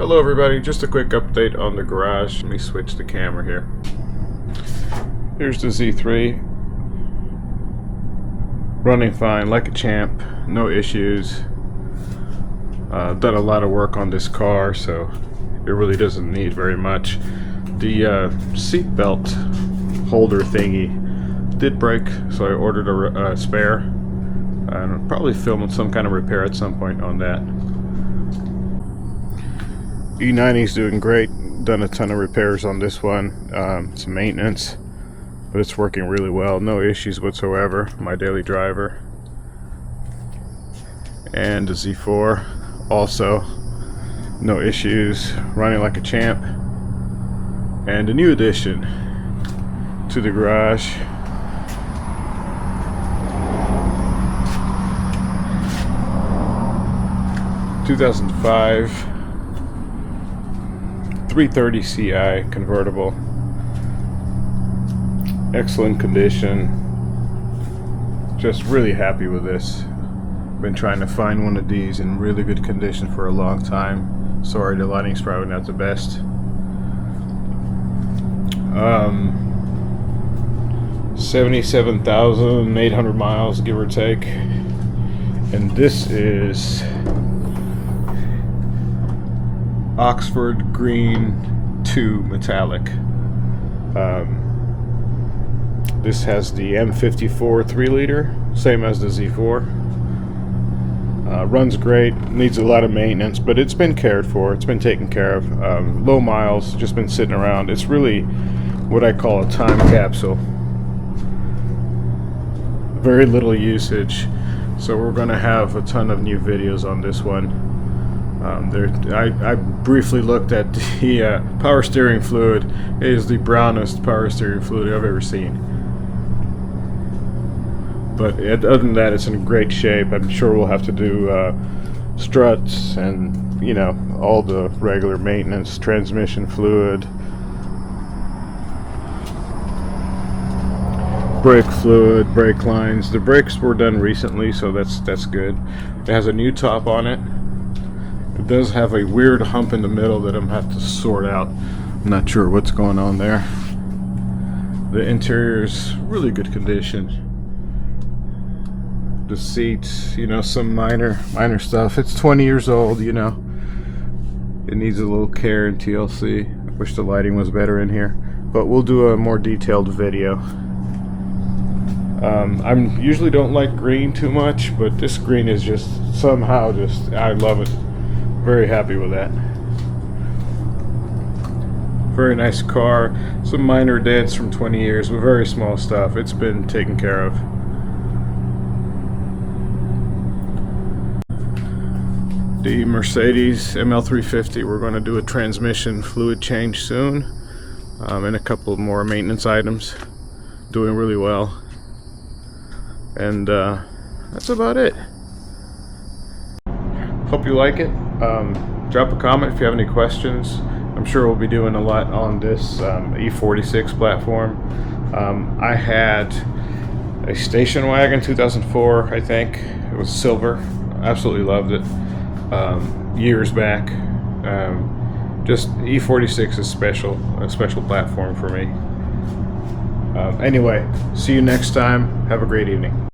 Hello everybody, just a quick update on the garage. Let me switch the camera here. Here's the Z3. Running fine, like a champ, no issues. Done a lot of work on this car, so it really doesn't need very much. The seat belt holder thingy did break, so I ordered a spare. And I'll probably film some kind of repair at some point on that. E90's doing great. Done a ton of repairs on this one. Some maintenance, but it's working really well. No issues whatsoever. My daily driver. And the Z4 also no issues. Running like a champ. And a new addition to the garage. (2005) 330Ci convertible. Excellent condition. Just really happy with this. Been trying to find one of these in really good condition for a long time. Sorry, the lighting's probably not the best. 77,800 miles, give or take. And this is Oxford Green 2 Metallic. This has the M54 3-liter, same as the Z4. Runs great, needs a lot of maintenance, but it's been cared for, it's been taken care of. Low miles, just been sitting around. It's really what I call a time capsule. Very little usage, so we're going to have a ton of new videos on this one. I briefly looked at the power steering fluid. It is the brownest power steering fluid I've ever seen. But other than that, it's in great shape. I'm sure we'll have to do struts and, you know, all the regular maintenance, transmission fluid, brake fluid, brake lines. The brakes were done recently, so that's good. It has a new top on it. It does have a weird hump in the middle that I'm going to have to sort out. I'm not sure what's going on there. The interior is really good condition. The seats, you know, some minor stuff. It's 20 years old, you know. It needs a little care and TLC. I wish the lighting was better in here, but we'll do a more detailed video. I usually don't like green too much, but this green is just somehow I love it. Very happy with that. Very nice car. Some minor dents from 20 years, but very small stuff. It's been taken care of. The Mercedes ML350, we're going to do a transmission fluid change soon, and a couple more maintenance items. Doing really well. And that's about it. Hope you like it. Drop a comment if you have any questions. I'm sure we'll be doing a lot on this E46 platform. I had a station wagon, 2004, I think. It was silver. Absolutely loved it. Years back. Just E46 is a special platform for me. Anyway, see you next time. Have a great evening.